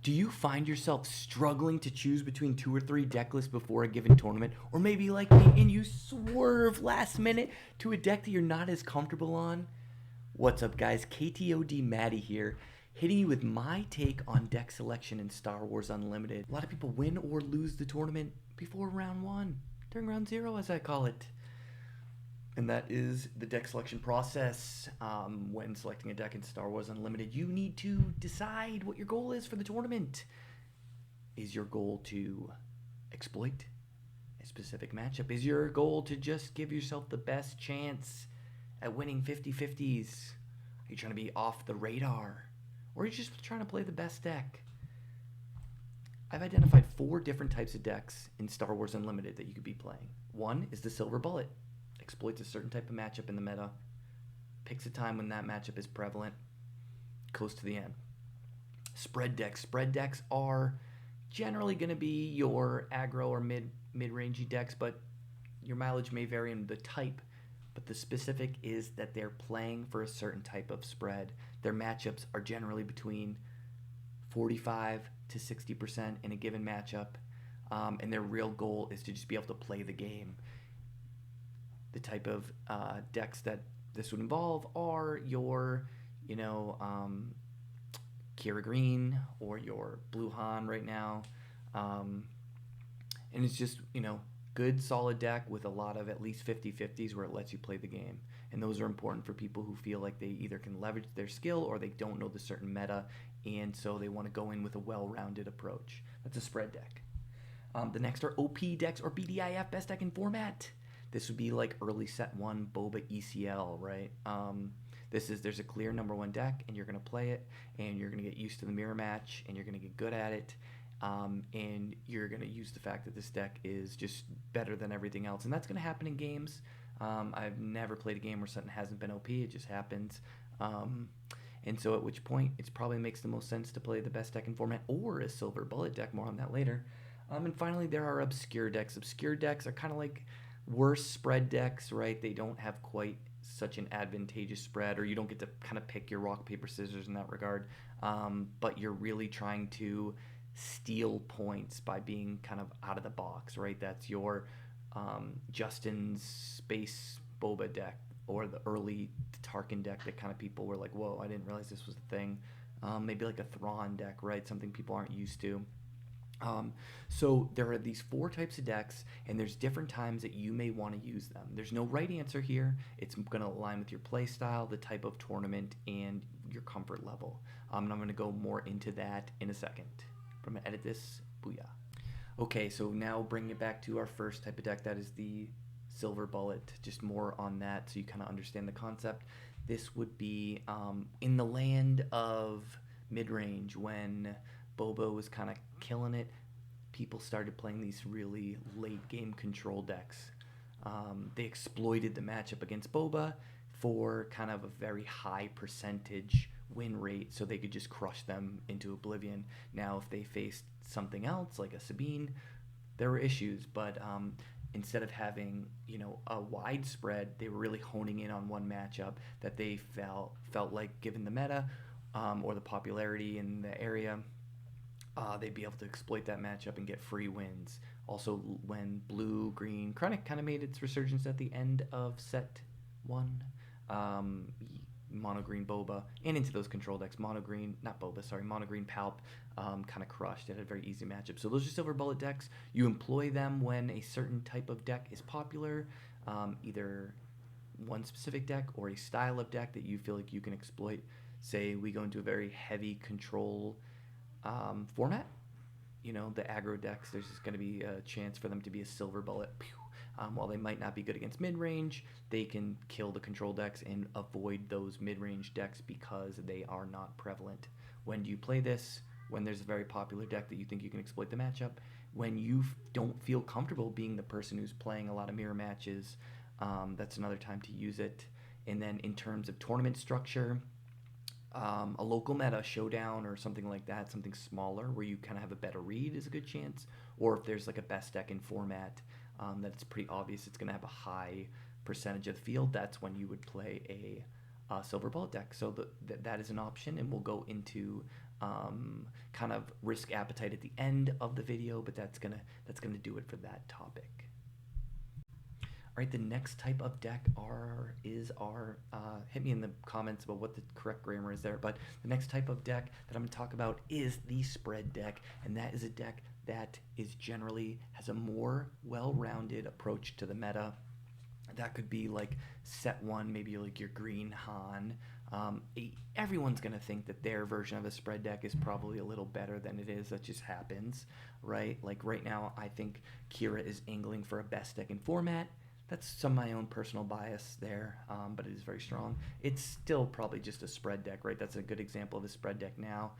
Do you find yourself struggling to choose between 2 or 3 deck lists before a given tournament? Or maybe like me and you swerve last minute to a deck that you're not as comfortable on? What's up, guys? KTOD Matty here, hitting you with my take on deck selection in Star Wars Unlimited. A lot of people win or lose the tournament before round 1, during round 0 as I call it. And that is the deck selection process. When selecting a deck in Star Wars Unlimited, you need to decide what your goal is for the tournament. Is your goal to exploit a specific matchup? Is your goal to just give yourself the best chance at winning 50-50s? Are you trying to be off the radar? Or are you just trying to play the best deck? I've identified 4 different types of decks in Star Wars Unlimited that you could be playing. One is the Silver Bullet. Exploits a certain type of matchup in the meta, picks a time when that matchup is prevalent, goes to the end. Spread decks. Spread decks are generally going to be your aggro or mid-rangey decks, but your mileage may vary in the type. But the specific is that they're playing for a certain type of spread. Their matchups are generally between 45 to 60% in a given matchup, and their real goal is to just be able to play the game. The type of decks that this would involve are your, Kira Green or your Blue Han right now. And it's just, good solid deck with a lot of at least 50-50s where it lets you play the game. And those are important for people who feel like they either can leverage their skill or they don't know the certain meta, and so they want to go in with a well-rounded approach. That's a spread deck. The next are OP decks or BDIF, best deck in format. This would be like early set 1 Boba ECL, right? There's a clear number 1 deck, and you're going to play it, and you're going to get used to the mirror match, and you're going to get good at it, and you're going to use the fact that this deck is just better than everything else, and that's going to happen in games. I've never played a game where something hasn't been OP. It just happens. And so at which point, it probably makes the most sense to play the best deck in format or a Silver Bullet deck. More on that later. And finally, there are obscure decks. Obscure decks are kind of like worse spread decks, right? They don't have quite such an advantageous spread, or you don't get to kind of pick your rock, paper, scissors in that regard. But you're really trying to steal points by being kind of out of the box, right? That's your Justin's Space Boba deck, or the early Tarkin deck that kind of people were like, whoa, I didn't realize this was a thing. Maybe like a Thrawn deck, right? Something people aren't used to. So there are these 4 types of decks, and there's different times that you may want to use them. There's no right answer here. It's going to align with your play style, the type of tournament, and your comfort level. And I'm going to go more into that in a second. But I'm going to edit this. Booyah. Okay, so now bringing it back to our first type of deck, that is the Silver Bullet. Just more on that so you kind of understand the concept. This would be in the land of mid-range when Boba was kind of killing it. People started playing these really late game control decks. They exploited the matchup against Boba for kind of a very high percentage win rate, so they could just crush them into oblivion. Now, if they faced something else like a Sabine, there were issues, but instead of having a wide spread, they were really honing in on one matchup that they felt like, given the meta or the popularity in the area, they'd be able to exploit that matchup and get free wins. Also, when blue-green Krennic kind of made its resurgence at the end of set 1, mono-green Boba, and into those control decks, mono-green Palp kind of crushed. It had a very easy matchup. So those are Silver Bullet decks. You employ them when a certain type of deck is popular, either one specific deck or a style of deck that you feel like you can exploit. Say we go into a very heavy control format, the aggro decks, there's just going to be a chance for them to be a Silver Bullet. While they might not be good against mid-range, they can kill the control decks and avoid those mid-range decks because they are not prevalent. When do you play this? When there's a very popular deck that you think you can exploit the matchup. When you don't feel comfortable being the person who's playing a lot of mirror matches, that's another time to use it. And then in terms of tournament structure, a local meta showdown or something like that, something smaller where you kind of have a better read is a good chance. Or if there's like a best deck in format that it's pretty obvious it's going to have a high percentage of the field, that's when you would play a Silver Bullet deck. So that is an option, and we'll go into kind of risk appetite at the end of the video, but that's gonna do it for that topic. All right, the next type of deck is our hit me in the comments about what the correct grammar is there, but the next type of deck that I'm going to talk about is the spread deck, and that is a deck that is generally has a more well-rounded approach to the meta. That could be like set one, maybe like your green Han. Everyone's going to think that their version of a spread deck is probably a little better than it is. That just happens, right? Like right now, I think Kira is angling for a best deck in format. That's some of my own personal bias there, but it is very strong. It's still probably just a spread deck, right? That's a good example of a spread deck now.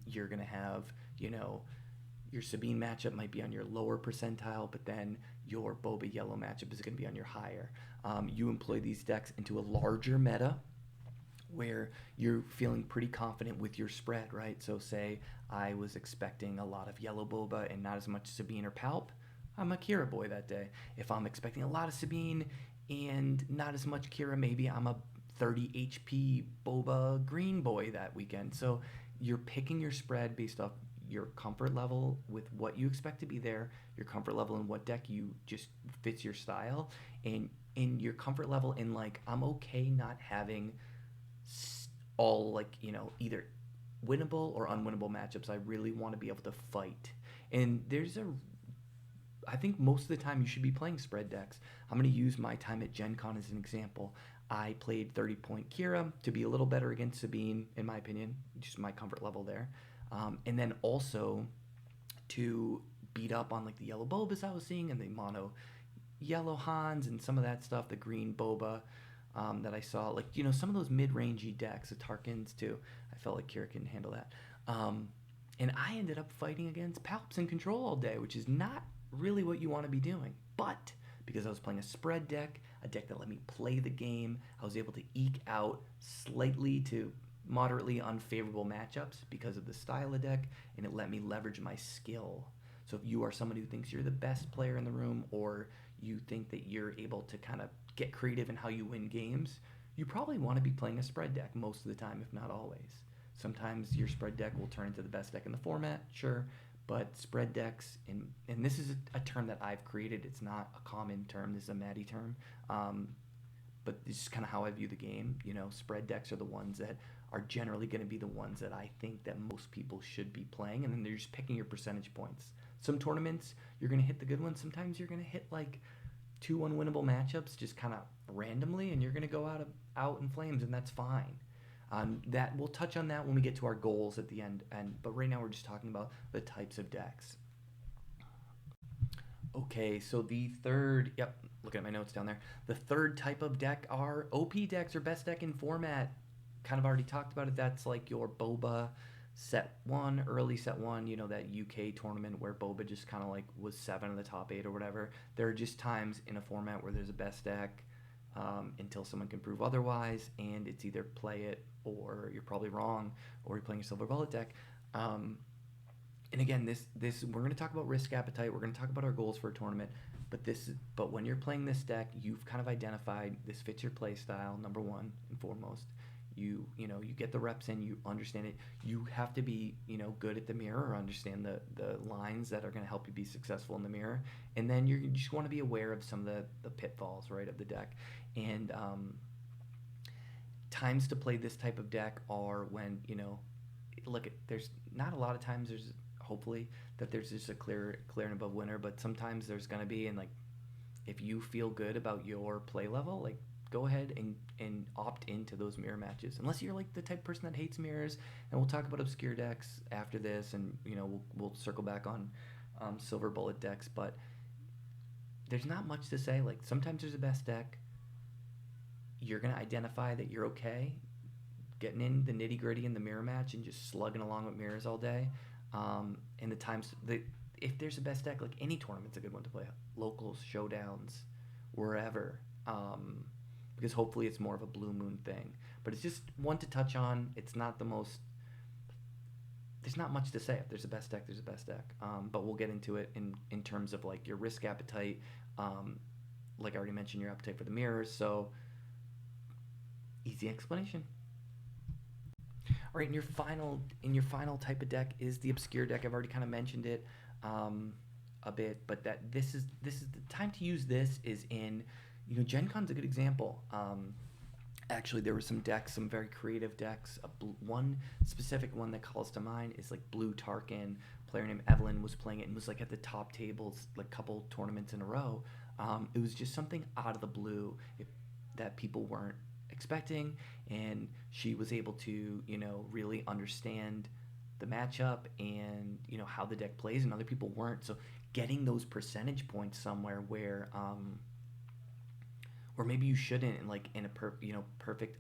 You're going to have, your Sabine matchup might be on your lower percentile, but then your Boba yellow matchup is going to be on your higher. You employ these decks into a larger meta where you're feeling pretty confident with your spread, right? So say I was expecting a lot of yellow Boba and not as much Sabine or Palp. I'm a Kira boy that day. If I'm expecting a lot of Sabine and not as much Kira, maybe I'm a 30 HP Boba green boy that weekend. So you're picking your spread based off your comfort level with what you expect to be there, your comfort level in what deck you just fits your style, and in your comfort level in like, I'm okay not having all like, either winnable or unwinnable matchups. I really want to be able to fight. And I think most of the time you should be playing spread decks. I'm going to use my time at Gen Con as an example. I played 30-point Kira to be a little better against Sabine, in my opinion, just my comfort level there. And then also to beat up on like the yellow Bobas I was seeing and the mono yellow Hans and some of that stuff, the green Boba that I saw. Like, some of those mid-rangey decks, the Tarkins too. I felt like Kira can handle that. And I ended up fighting against Palps and Control all day, which is not really what you want to be doing. But because I was playing a spread deck, a deck that let me play the game, I was able to eke out slightly to moderately unfavorable matchups because of the style of deck, and it let me leverage my skill. So if you are somebody who thinks you're the best player in the room, or you think that you're able to kind of get creative in how you win games, you probably want to be playing a spread deck most of the time, if not always. Sometimes your spread deck will turn into the best deck in the format, sure, but spread decks, and this is a term that I've created. It's not a common term. This is a Matty term. But this is kind of how I view the game. Spread decks are the ones that are generally going to be the ones that I think that most people should be playing, and then they're just picking your percentage points. Some tournaments, you're going to hit the good ones. Sometimes you're going to hit like 2 unwinnable matchups just kind of randomly, and you're going to go out in flames, and that's fine. That we'll touch on that when we get to our goals at the end. But right now we're just talking about the types of decks. Okay, so the third, looking at my notes down there. The third type of deck are OP decks, or best deck in format. Kind of already talked about it. That's like your Boba set one, early set one, that UK tournament where Boba just kind of like was 7 of the top 8 or whatever. There are just times in a format where there's a best deck until someone can prove otherwise, and it's either play it or you're probably wrong, or you're playing a silver bullet deck. And again, this we're going to talk about risk appetite. We're going to talk about our goals for a tournament. But when you're playing this deck, you've kind of identified this fits your play style. Number one and foremost, you get the reps in, you understand it. You have to be good at the mirror, or understand the lines that are going to help you be successful in the mirror. And then you just want to be aware of some of the pitfalls, right, of the deck. And times to play this type of deck are when there's not a lot of times there's hopefully that there's just a clear and above winner, but sometimes there's going to be, and like if you feel good about your play level, like go ahead and opt into those mirror matches, unless you're like the type of person that hates mirrors. And we'll talk about obscure decks after this, and we'll circle back on silver bullet decks. But there's not much to say. Like sometimes there's a best deck. You're going to identify that you're okay getting in the nitty gritty in the mirror match and just slugging along with mirrors all day. And the times if there's a best deck, like any tournament's a good one to play. Locals, showdowns, wherever. Because hopefully it's more of a blue moon thing. But it's just one to touch on. It's not the most. There's not much to say. If there's a best deck, there's a best deck. But we'll get into it in terms of like your risk appetite. Like I already mentioned, your appetite for the mirrors. So easy explanation. All right, in your final type of deck is the obscure deck. I've already kind of mentioned it a bit, but that this is the time to use this is in, Gen Con's a good example. Actually, there were some decks, some very creative decks. One specific one that calls to mind is like Blue Tarkin. A player named Evelyn was playing it and was like at the top tables like a couple tournaments in a row. It was just something out of the blue that people weren't expecting, and she was able to really understand the matchup and how the deck plays, and other people weren't. So getting those percentage points somewhere where or maybe you shouldn't, like in a perfect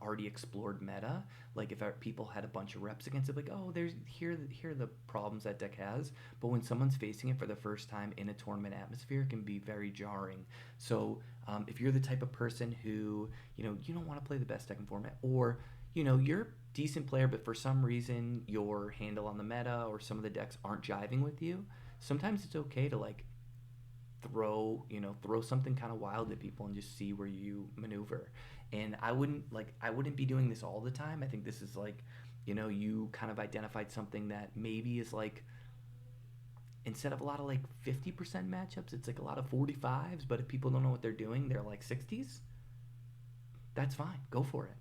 already explored meta. Like if people had a bunch of reps against it, like, oh, here are the problems that deck has. But when someone's facing it for the first time in a tournament atmosphere, it can be very jarring. So if you're the type of person who you don't want to play the best deck in format, or you're a decent player, but for some reason your handle on the meta or some of the decks aren't jiving with you, sometimes it's okay to like throw something kind of wild at people and just see where you maneuver. And I wouldn't be doing this all the time. I think this is like, you kind of identified something that maybe is like, instead of a lot of like 50% matchups, it's like a lot of 45s. But if people don't know what they're doing, they're like 60s. That's fine, go for it.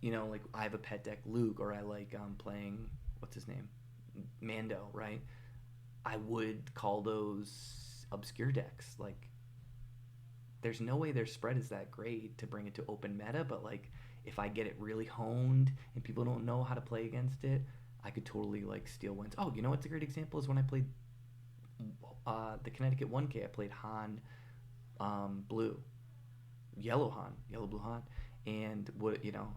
Like I have a pet deck Luke, or I like playing, what's his name, Mando, right? I would call those obscure decks. Like, there's no way their spread is that great to bring it to open meta, but like, if I get it really honed and people don't know how to play against it, I could totally like steal wins. Oh, what's a great example is when I played the Connecticut 1K. I played Han, blue, yellow blue Han, and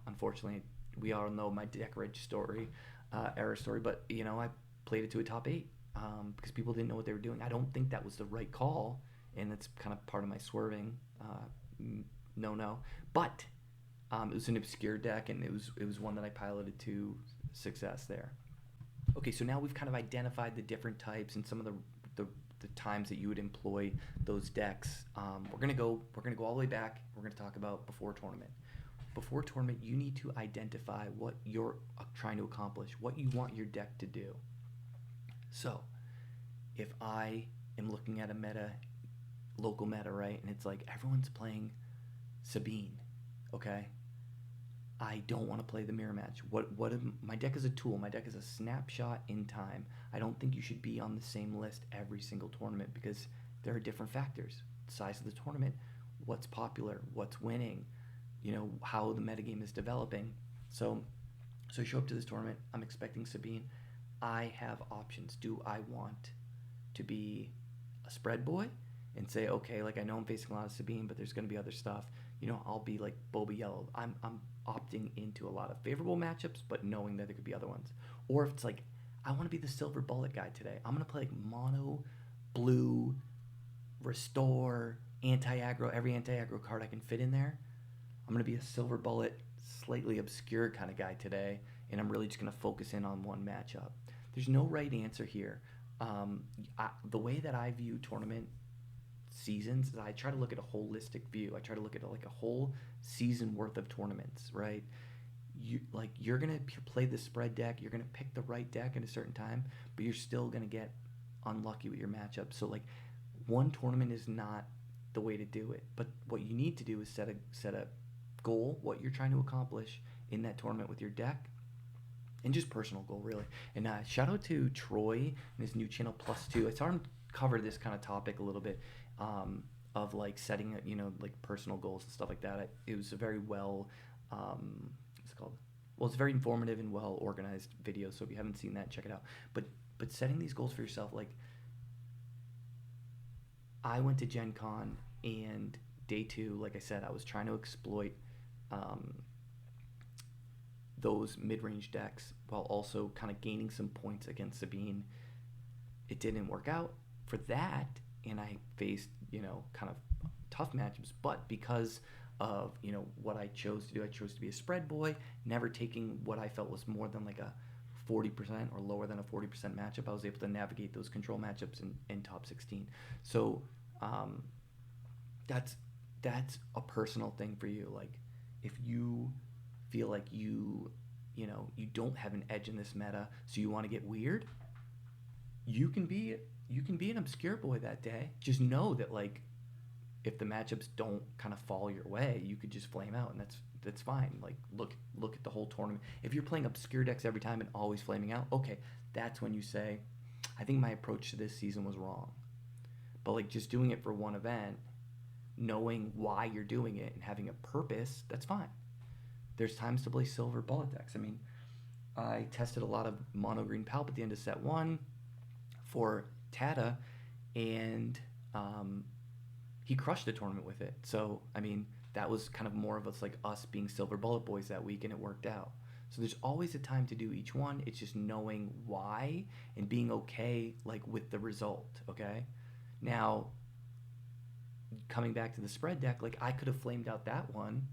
unfortunately, we all know my deck reg story, error story, but I played it to a top 8. Because people didn't know what they were doing. I don't think that was the right call, and that's kind of part of my swerving. No. But it was an obscure deck, and it was one that I piloted to success there. Okay, so now we've kind of identified the different types and some of the times that you would employ those decks. We're gonna go all the way back. We're gonna talk about before tournament. Before tournament, you need to identify what you're trying to accomplish, what you want your deck to do. So, if I am looking at a local meta, right, and it's like everyone's playing Sabine, okay? I don't want to play the mirror match. My deck is a tool. My deck is a snapshot in time. I don't think you should be on the same list every single tournament because there are different factors. Size of the tournament, what's popular, what's winning, how the metagame is developing. So I show up to this tournament. I'm expecting Sabine. I have options. Do I want to be a spread boy and say, okay, like I know I'm facing a lot of Sabine, but there's going to be other stuff. I'll be like Boba Yellow. I'm opting into a lot of favorable matchups, but knowing that there could be other ones. Or if it's like, I want to be the silver bullet guy today. I'm going to play like mono, blue, restore, anti-aggro, every anti-aggro card I can fit in there. I'm going to be a silver bullet, slightly obscure kind of guy today, and I'm really just going to focus in on one matchup. There's no right answer here. The way that I view tournament seasons is I try to look at a holistic view. I try to look at like a whole season worth of tournaments, right? You're gonna play the spread deck. You're gonna pick the right deck at a certain time, but you're still gonna get unlucky with your matchup. So like, one tournament is not the way to do it. But what you need to do is set a goal, what you're trying to accomplish in that tournament with your deck. And just personal goal, really. And shout out to Troy and his new channel +2. I saw him cover this kind of topic a little bit, of like setting, like personal goals and stuff like that. It was a very well, what's it called? Well, it's a very informative and well organized video. So if you haven't seen that, check it out. But setting these goals for yourself, like I went to Gen Con, and day 2, like I said, I was trying to exploit those mid-range decks while also kind of gaining some points against Sabine. It didn't work out for that, and I faced, kind of tough matchups, but because of, what I chose to do, I chose to be a spread boy, never taking what I felt was more than like a 40% or lower than a 40% matchup. I was able to navigate those control matchups in top 16. So that's a personal thing for you. Like, if you feel like you don't have an edge in this meta, so you want to get weird, you can be an obscure boy that day. Just know that like if the matchups don't kind of fall your way, you could just flame out, and that's fine. Like look at the whole tournament. If you're playing obscure decks every time and always flaming out, okay, that's when you say, I think my approach to this season was wrong. But like just doing it for one event, knowing why you're doing it and having a purpose, that's fine. There's times to play silver bullet decks. I mean, I tested a lot of mono green palp at the end of set one for Tata, and he crushed the tournament with it. So I mean, that was kind of more of us being silver bullet boys that week, and it worked out. So there's always a time to do each one. It's just knowing why and being okay like with the result. Okay, now coming back to the spread deck, like I could have flamed out that one,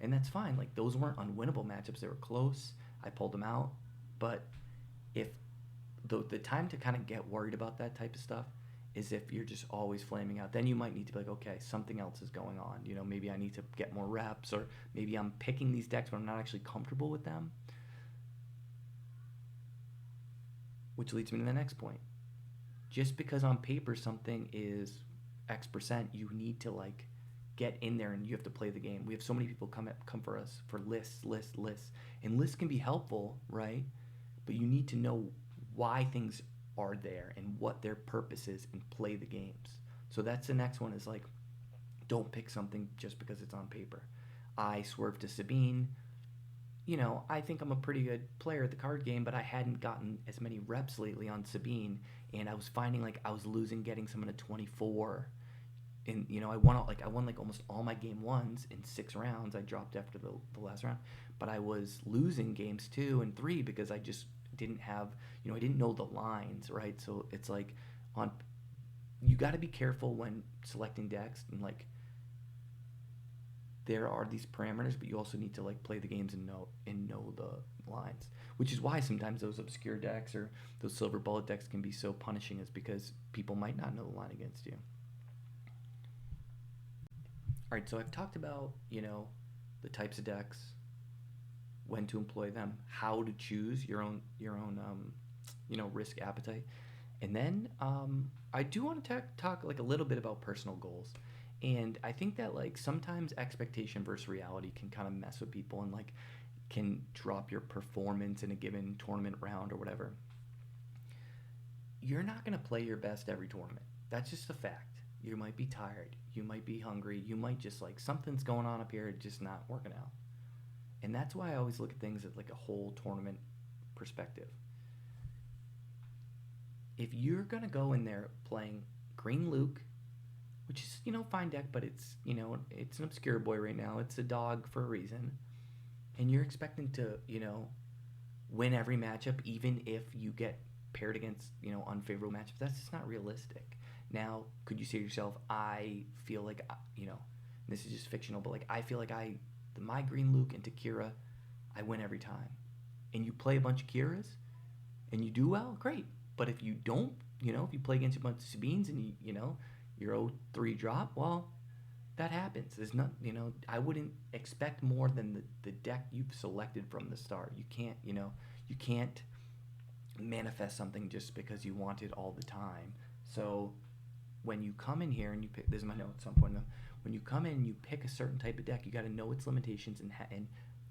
and that's fine. Like those weren't unwinnable matchups; they were close. I pulled them out, but if the time to kind of get worried about that type of stuff is if you're just always flaming out. Then you might need to be like, okay, something else is going on. Maybe I need to get more reps, or maybe I'm picking these decks but I'm not actually comfortable with them. Which leads me to the next point. Just because on paper something is X%, you need to like get in there and you have to play the game. We have so many people come for us for lists. And lists can be helpful, right? But you need to know why things are there and what their purpose is and play the games. So that's the next one, is like, don't pick something just because it's on paper. I swerved to Sabine. I think I'm a pretty good player at the card game, but I hadn't gotten as many reps lately on Sabine, and I was finding like I was losing getting someone to 24. And I won almost all my game ones in 6 rounds. I dropped after the last round, but I was losing games 2 and 3 because I just didn't have, I didn't know the lines, right? So it's like you got to be careful when selecting decks, and like there are these parameters, but you also need to like play the games and know the lines, which is why sometimes those obscure decks or those silver bullet decks can be so punishing, is because people might not know the line against you. All right, so I've talked about, the types of decks, when to employ them, how to choose your own risk appetite. And then I do want to talk like a little bit about personal goals. And I think that like sometimes expectation versus reality can kind of mess with people, and like can drop your performance in a given tournament round or whatever. You're not going to play your best every tournament. That's just a fact. You might be tired. You might be hungry. You might just like something's going on up here, just not working out. And that's why I always look at things at like a whole tournament perspective. If you're going to go in there playing Green Luke, which is, fine deck, but it's, it's an obscure boy right now. It's a dog for a reason. And you're expecting to, win every matchup, even if you get paired against, unfavorable matchups. That's just not realistic. Now, could you say to yourself, I feel like, this is just fictional, but like I feel like my Green Luke into Kira, I win every time. And you play a bunch of Kiras and you do well, great. But if you don't, if you play against a bunch of Sabines and you're 0-3 drop, well, that happens. There's not, I wouldn't expect more than the deck you've selected from the start. You can't manifest something just because you want it all the time. So when you come in here and you pick, this is my note at some point, when you come in and you pick a certain type of deck, you got to know its limitations and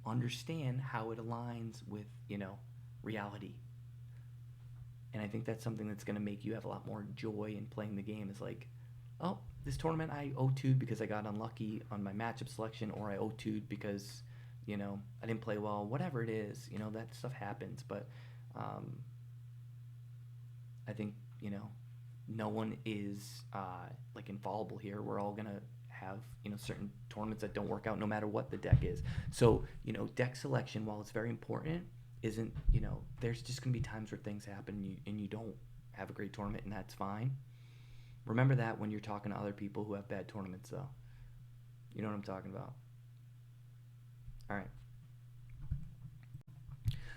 understand how it aligns with, reality. And I think that's something that's going to make you have a lot more joy in playing the game, is like, oh, this tournament I 0-2'd because I got unlucky on my matchup selection, or I 0-2'd because, I didn't play well, whatever it is, that stuff happens. But I think, no one is like infallible here. We're all going to have, certain tournaments that don't work out no matter what the deck is. So, deck selection, while it's very important, isn't, there's just going to be times where things happen and you don't have a great tournament, and that's fine. Remember that when you're talking to other people who have bad tournaments, though. You know what I'm talking about. All right.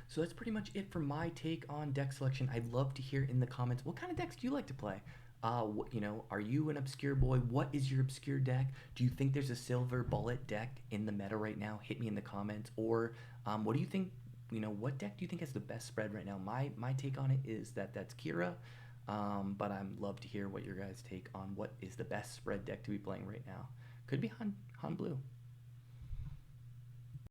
So that's pretty much it for my take on deck selection. I'd love to hear in the comments, what kind of decks do you like to play? Are you an obscure boy? What is your obscure deck? Do you think there's a silver bullet deck in the meta right now? Hit me in the comments. Or what do you think? What deck do you think has the best spread right now? My take on it is that that's Kira. But I'd love to hear what your guys' take on what is the best spread deck to be playing right now. Could be Han Blue.